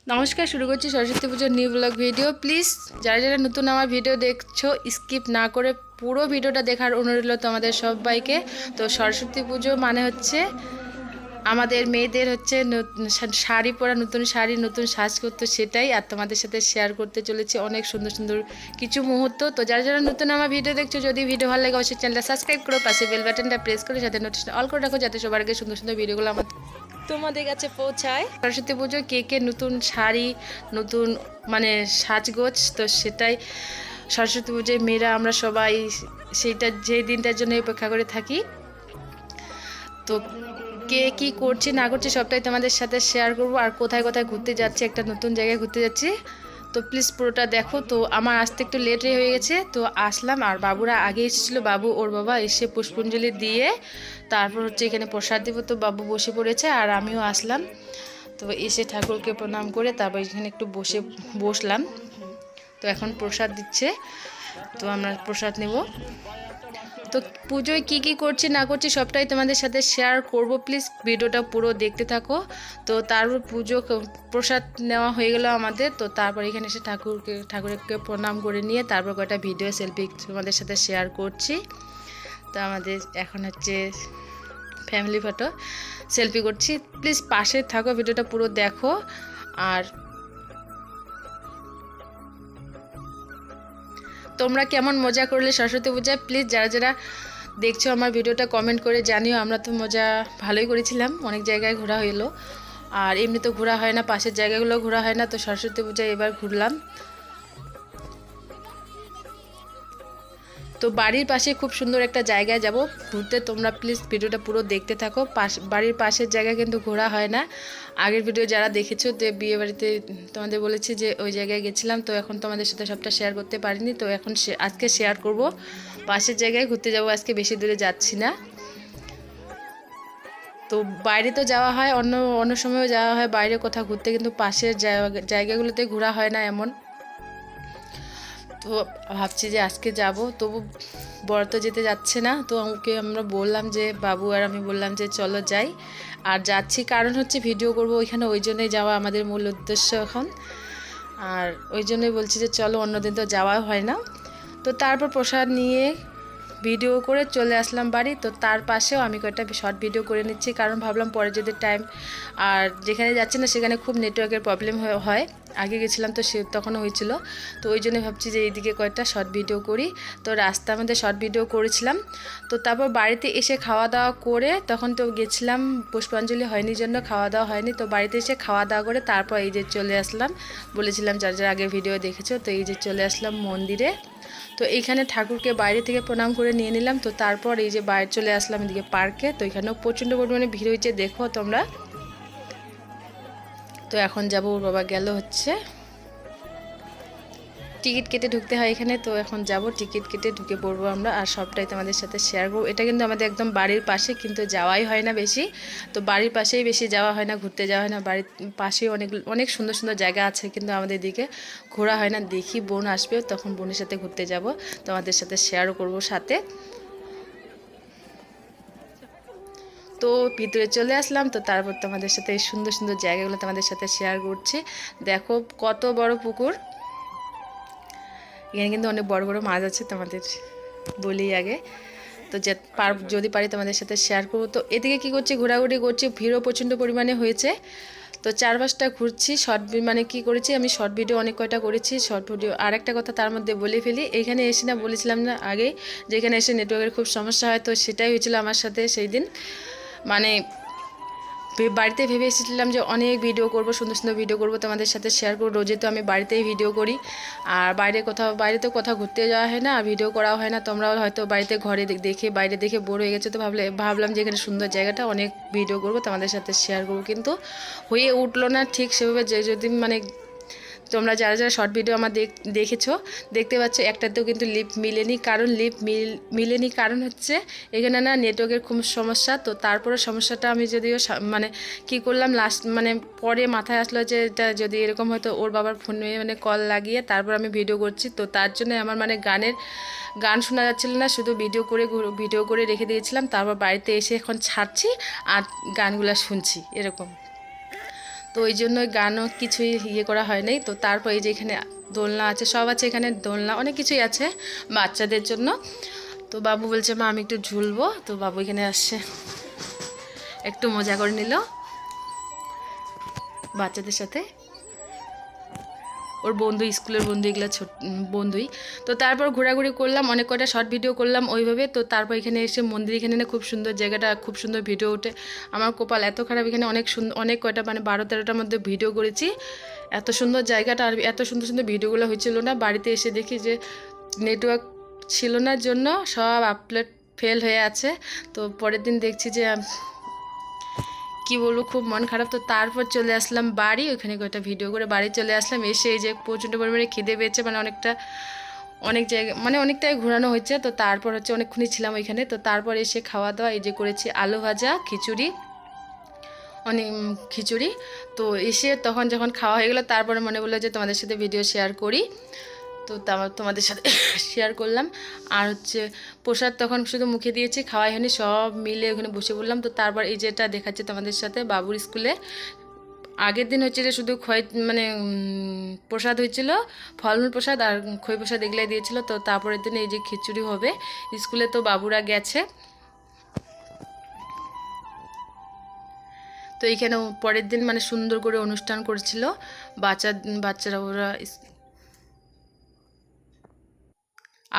নমস্কার, শুরু করছি সরস্বতী পুজোর নিউ ব্লগ ভিডিও। প্লিজ যারা যারা নতুন আমার ভিডিও দেখছো স্কিপ না করে পুরো ভিডিওটা দেখার অনুরোধ রইল তোমাদের সবাইকে। তো সরস্বতী পুজো মানে হচ্ছে আমাদের মেয়েদের হচ্ছে শাড়ি পরা, নতুন শাড়ি, নতুন সাজ করতে, সেটাই আর তোমাদের সাথে শেয়ার করতে চলেছি অনেক সুন্দর সুন্দর কিছু মুহূর্ত। তো যারা যারা নতুন আমার ভিডিও দেখছো, যদি ভিডিও ভালো লাগে অবশ্যই চ্যানেলটা সাবস্ক্রাইব করো, পাশে বেল বাটনটা প্রেস করে সাথে নোটিফিকেশন অল করে রাখো, যাতে সবার আগে সুন্দর সুন্দর ভিডিওগুলো আমার তোমাদের কাছে পৌঁছায়। সরস্বতী পুজো কে কে নতুন শাড়ি, নতুন মানে সাজগোজ, তো সেটাই সরস্বতী পুজোয় মেয়েরা আমরা সবাই সেইটা যেই দিনটার জন্য অপেক্ষা করে থাকি। তো কে কি করছে না করছে সবটাই তোমাদের সাথে শেয়ার করব। আর কোথায় কোথায় ঘুরতে যাচ্ছি, একটা নতুন জায়গায় ঘুরতে যাচ্ছি, তো প্লিজ পুরোটা দেখো। তো আমার আসতে একটু লেটই হয়ে গেছে, তো আসলাম আর বাবুরা আগে এসেছিলো। বাবু ওর বাবা এসে পুষ্পাঞ্জলি দিয়ে তারপর হচ্ছে এখানে প্রসাদ দিব, তো বাবু বসে পড়েছে আর আমিও আসলাম। তো এসে ঠাকুরকে প্রণাম করে তারপর এখানে একটু বসলাম। তো এখন প্রসাদ দিচ্ছে, তো আমরা প্রসাদ নেব। তো পুজোয় কি কি করছি না করছি সবটাই তোমাদের সাথে শেয়ার করব, প্লিজ ভিডিওটা পুরো দেখতে থাকো। তো তারপর প্রসাদ নেওয়া হয়ে গেল আমাদের। তো তারপর এখানে এসে ঠাকুরকে প্রণাম করে নিয়ে তারপর কয়েকটা ভিডিও সেলফি তোমাদের সাথে শেয়ার করছি। তো আমাদের এখন হচ্ছে ফ্যামিলি ফটো সেলফি করছি, প্লিজ পাশে থাকো, ভিডিওটা পুরো দেখো। আর তোমরা কেমন মজা করলে সরস্বতী পূজায়, প্লিজ যারা যারা দেখছো আমার ভিডিওটা কমেন্ট করে জানিও। আমরা তো মজা ভালোই করেছিলাম, অনেক জায়গায় ঘোরা হইলো, আর এমনি তো ঘোরা হয় না, পাশের জায়গাগুলো ঘোরা হয় না। তো সরস্বতী পূজায় এবার ঘুরলাম। তো বাড়ির পাশে খুব সুন্দর একটা জায়গায় যাব ঘুরতে, তোমরা প্লিজ ভিডিওটা পুরো দেখতে থাকো। বাড়ির পাশের জায়গা কিন্তু ঘোরা হয় না। আগের ভিডিও যারা দেখেছো, তো বিয়ে বাড়িতে তোমাদের বলেছি যে ওই জায়গায় গেছিলাম, তো এখন তোমাদের সাথে সবটা শেয়ার করতে পারিনি। তো এখন আজকে শেয়ার করব, পাশের জায়গায় ঘুরতে যাব আজকে, বেশি দূরে যাচ্ছি না। তো বাইরে তো যাওয়া হয়, অন্য অন্য সময়ও যাওয়া হয় বাইরে কোথাও ঘুরতে, কিন্তু পাশের জায়গাগুলোতে ঘোরা হয় না এমন। তো ভাবছি যে আজকে যাব, তবু বর তো যেতে যাচ্ছে না। তো ওকে আমরা বললাম যে বাবু আর আমি বললাম যে চলো যাই। আর যাচ্ছি কারণ হচ্ছে ভিডিও করব ওইখানে, ওই জন্যই যাওয়া আমাদের মূল উদ্দেশ্য এখন। আর ওই জন্যই বলছি যে চলো, অন্যদিন তো যাওয়া হয় না। তো তারপর প্রসাদ নিয়ে ভিডিও করে চলে আসলাম বাড়ি। তো তার পাশেও আমি কয়েকটা শর্ট ভিডিও করে নিচ্ছি, কারণ ভাবলাম পরে যদি টাইম, আর যেখানে যাচ্ছি না সেখানে খুব নেটওয়ার্কের প্রবলেম হয়। আগে গেছিলাম তো তখনও হয়েছিল, তো ওই জন্য ভাবছি যে এইদিকে কয়েকটা শর্ট ভিডিও করি। তো রাস্তার মধ্যে শর্ট ভিডিও করেছিলাম। তো তারপর বাড়িতে এসে খাওয়া দাওয়া করে, তখন তো গেছিলাম পুষ্পাঞ্জলি হয়নি জন্য খাওয়া দাওয়া হয়নি। তো বাড়িতে এসে খাওয়া দাওয়া করে তারপর এই যে চলে আসলাম, বলেছিলাম যার যার আগে ভিডিও দেখেছো, তো এই যে চলে আসলাম মন্দিরে। তো এইখানে ঠাকুরকে বাইরে থেকে প্রণাম করে নিয়ে নিলাম। তো তারপর এই যে বাইরে চলে আসলাম এদিকে পার্কে। তো এখানেও প্রচণ্ড পরিমাণে ভিড় হয়েছে, দেখো তোমরা। তো এখন যাব, ওর বাবা গেল হচ্ছে, টিকিট কেটে ঢুকতে হয় এখানে। তো এখন যাব, টিকিট কেটে ঢুকে পড়বো আমরা, আর সবটাই তোমাদের সাথে শেয়ার করবো। এটা কিন্তু আমাদের একদম বাড়ির পাশে, কিন্তু যাওয়াই হয় না বেশি। তো বাড়ির পাশেই বেশি যাওয়া হয় না, ঘুরতে যাওয়া হয় না। বাড়ির পাশেই অনেক অনেক সুন্দর সুন্দর জায়গা আছে, কিন্তু আমাদের দিকে ঘোরা হয় না। দেখি বোন আসবে, তখন বোনের সাথে ঘুরতে যাব, তোমাদের সাথে শেয়ারও করব সাথে। তো ভিতরে চলে আসলাম। তো তারপর তোমাদের সাথে এই সুন্দর সুন্দর জায়গাগুলো তোমাদের সাথে শেয়ার করছি। দেখো কত বড় পুকুর, এখানে কিন্তু অনেক বড় বড় মাছ আছে, তোমাদের বলি আগে। তো যদি পারি তোমাদের সাথে শেয়ার করবো। তো এদিকে কি করছি, ঘোরাঘুরি করছি, ভিড়ও প্রচণ্ড পরিমাণে হয়েছে। তো 4-5টা ঘুরছি, শর্ট মানে কি করেছি আমি, শর্ট ভিডিও অনেক কয়টা করেছি শর্ট ভিডিও। আর একটা কথা তার মধ্যে বলে ফেলি, এখানে এসে না বলেছিলাম না আগে যে এখানে এসে নেটওয়ার্কের খুব সমস্যা হয়। তো সেটাই হয়েছিল আমার সাথে সেই দিন। মানে বাড়িতে ভেবে এসেছিলাম যে অনেক ভিডিও করব, সুন্দর সুন্দর ভিডিও করব, তোমাদের সাথে শেয়ার করব। রোজে তো আমি বাড়িতেই ভিডিও করি, আর বাইরে তো কোথাও ঘুরতে যাওয়া হয় না, আর ভিডিও করাও হয় না। তোমরাও হয়তো বাড়িতে ঘরে বাইরে দেখে বোর হয়ে গেছে। তো ভাবলাম যে এখানে সুন্দর জায়গাটা, অনেক ভিডিও করব, তোমাদের সাথে শেয়ার করব, কিন্তু হয়ে উঠলো না ঠিক সেভাবে। যদি মানে তোমরা যারা যারা শর্ট ভিডিও আমার দেখেছো, দেখতে পাচ্ছ একটাতেও কিন্তু লিপ মিলেনি। কারণ মিলেনি কারণ হচ্ছে এখানে না নেটওয়ার্কের খুব সমস্যা। তো তারপরে সমস্যাটা আমি যদিও মানে কি করলাম মানে পরে মাথায় আসলো যে এটা যদি এরকম হয়তো ওর বাবার ফোনে মানে কল লাগিয়ে তারপর আমি ভিডিও করছি। তো তার জন্য আমার মানে গান শোনা যাচ্ছিল না, শুধু ভিডিও করে রেখে দিয়েছিলাম। তারপর বাড়িতে এসে এখন ছাড়ছি আর গানগুলো শুনছি এরকম। তো ওই জন্য গানও কিছুই ইয়ে করা হয় নাই। তো তারপর এই যে এখানে দোলনা আছে, সব আছে এখানে, দোলনা অনেক কিছুই আছে বাচ্চাদের জন্য। তো বাবু বলছে মা আমি একটু ঝুলবো, তো বাবু এখানে আসছে, একটু মজা করে নিল বাচ্চাদের সাথে, ওর বন্ধু, স্কুলের বন্ধু, এগুলো ছোট বন্ধুই। তো তারপর ঘোরাঘুরি করলাম, অনেক কয়টা শর্ট ভিডিও করলাম ওইভাবে। তো তারপর এখানে এসে মন্দির, এখানে না খুব সুন্দর জায়গাটা, খুব সুন্দর ভিডিও ওঠে। আমার কপাল এত খারাপ, এখানে অনেক সুন্দর, অনেক কয়টা মানে 12-13টার মধ্যে ভিডিও করেছি। এত সুন্দর জায়গাটা, আর এত সুন্দর সুন্দর ভিডিওগুলো হয়েছিল না। বাড়িতে এসে দেখি যে নেটওয়ার্ক ছিল না জন্য সব আপলোড ফেল হয়ে আছে। তো পরের দিন দেখছি যে কি বলবো, খুব মন খারাপ। তো তারপর চলে আসলাম বাড়ি, ওইখানে কয়েকটা ভিডিও করে বাড়ি চলে আসলাম। এসে এই যে প্রচণ্ড পরিমাণে খিদে পেয়েছে, মানে অনেক জায়গা, মানে অনেকটাই ঘোরানো হয়েছে। তো তারপর হচ্ছে অনেকক্ষণই ছিলাম ওইখানে। তো তারপর এসে খাওয়া দাওয়া, এই যে করেছি আলু ভাজা, খিচুড়ি, খিচুড়ি। তো এসে তখন যখন খাওয়া হয়ে গেলো, তারপরে মনে বললো যে তোমাদের সাথে ভিডিও শেয়ার করি। তো তোমাদের সাথে শেয়ার করলাম। আর হচ্ছে প্রসাদ তখন শুধু মুখে দিয়েছি, খাওয়াই হয়নি, সব মিলে ওখানে বসে পড়লাম। তো তারপর এই যেটা দেখাচ্ছে তোমাদের সাথে বাবুর স্কুলে, আগের দিন হচ্ছে যে শুধু মানে প্রসাদ হয়েছিল, ফলমূল প্রসাদ আর খই প্রসাদ এগুলাই দিয়েছিল। তো তারপরের দিন এই যে খিচুড়ি হবে স্কুলে। তো বাবুরা গেছে। তো এইখানে পরের দিন মানে সুন্দর করে অনুষ্ঠান করছিল বাচ্চারা, ওরা।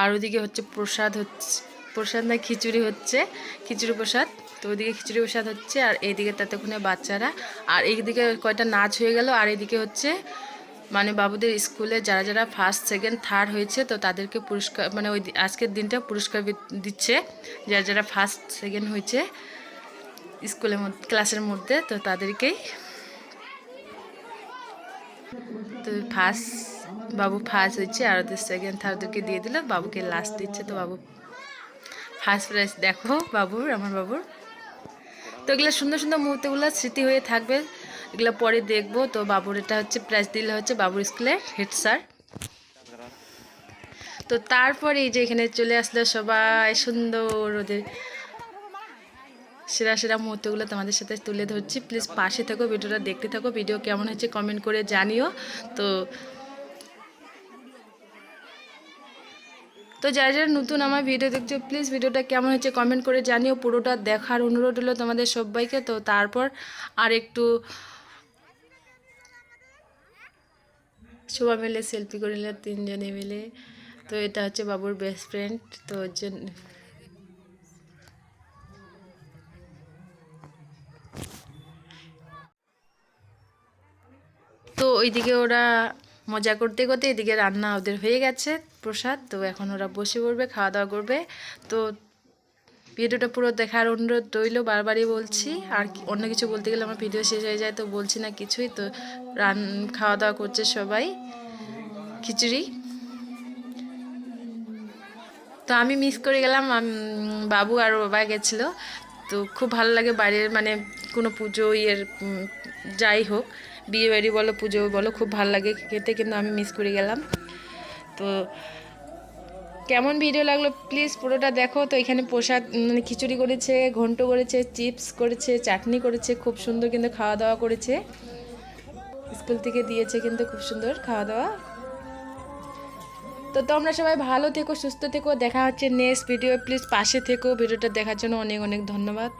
আর ওদিকে হচ্ছে প্রসাদ না খিচুড়ি হচ্ছে, খিচুড়ি প্রসাদ। তো ওইদিকে খিচুড়ি প্রসাদ হচ্ছে, আর এইদিকে ততক্ষণে বাচ্চারা, আর এইদিকে কয়টা নাচ হয়ে গেল। আর এইদিকে হচ্ছে মানে বাবুদের স্কুলে যারা যারা ফার্স্ট, সেকেন্ড, থার্ড হয়েছে, তো তাদেরকে পুরস্কার, মানে ওই আজকের দিনটা পুরস্কার দিচ্ছে যারা যারা ফার্স্ট, সেকেন্ড হয়েছে স্কুলের মধ্যে, ক্লাসের মধ্যে। তো তাদেরকেই, তো বাবু ফার্স্ট হয়েছে, আর ওদের সেকেন্ড, থার্ডদেরকে দিয়ে দিল, বাবুকে লাস্ট দিচ্ছে। তো বাবু ফার্স্ট প্রাইজ, দেখো বাবুর, আমার বাবুর। তো এগুলো সুন্দর সুন্দর মুহূর্তগুলো স্মৃতি হয়ে থাকবে, এগুলো পরে দেখবো। তো বাবুর এটা হচ্ছে প্রাইজ দিলে হচ্ছে বাবুর স্কুলের হেড স্যার। তো তারপরে এই যে এখানে চলে আসলো সবাই, সুন্দর ওদের সেরা সেরা মুহূর্তগুলো তোমাদের সাথে তুলে ধরছি। প্লিজ পাশে থাকো, ভিডিওটা দেখতে থাকো। ভিডিও কেমন হচ্ছে কমেন্ট করে জানিও। তো যারা যারা নতুন আমার ভিডিও দেখছো, প্লিজ ভিডিওটা কেমন হচ্ছে কমেন্ট করে জানিও। পুরোটা দেখার অনুরোধ হলো তোমাদের সবাইকে। তো তারপর আর একটু সবাই মিলে সেলফি করে নিল, তিনজনে মিলে। তো এটা হচ্ছে বাবুর বেস্ট ফ্রেন্ড। তো ওর জন্য তো ওইদিকে ওরা মজা করতে করতে এদিকে রান্না ওদের হয়ে গেছে, প্রসাদ। তো এখন ওরা বসে পড়বে, খাওয়া দাওয়া করবে। তো ভিডিওটা পুরো দেখার অনুরোধ রইল, বারবারই বলছি। আর অন্য কিছু বলতে গেলে আমার ভিডিও শেষ হয়ে যায়, তো বলছি না কিছুই। তো খাওয়া দাওয়া করছে সবাই, খিচুড়ি। তো আমি মিস করে গেলাম, বাবু আর বাবা গেছিলো। তো খুব ভালো লাগে বাইরের, মানে কোনো পুজো যাই হোক, বিয়ে বাড়ি বলো, পুজো বলো, খুব ভালো লাগে খেতে। কিন্তু আমি মিস করে গেলাম। তো কেমন ভিডিও লাগলো প্লিজ পুরোটা দেখো। তো এখানে প্রসাদ, মানে খিচুড়ি করেছে, ঘন্ট করেছে, চিপস করেছে, চাটনি করেছে, খুব সুন্দর কিন্তু খাওয়া দাওয়া করেছে। স্কুল থেকে দিয়েছে কিন্তু খুব সুন্দর খাওয়া দাওয়া। তো তোমরা সবাই ভালো থেকো, সুস্থ থেকো। দেখা হচ্ছে নেক্সট ভিডিও। প্লিজ পাশে থেকো, ভিডিওটা দেখার জন্য অনেক অনেক ধন্যবাদ।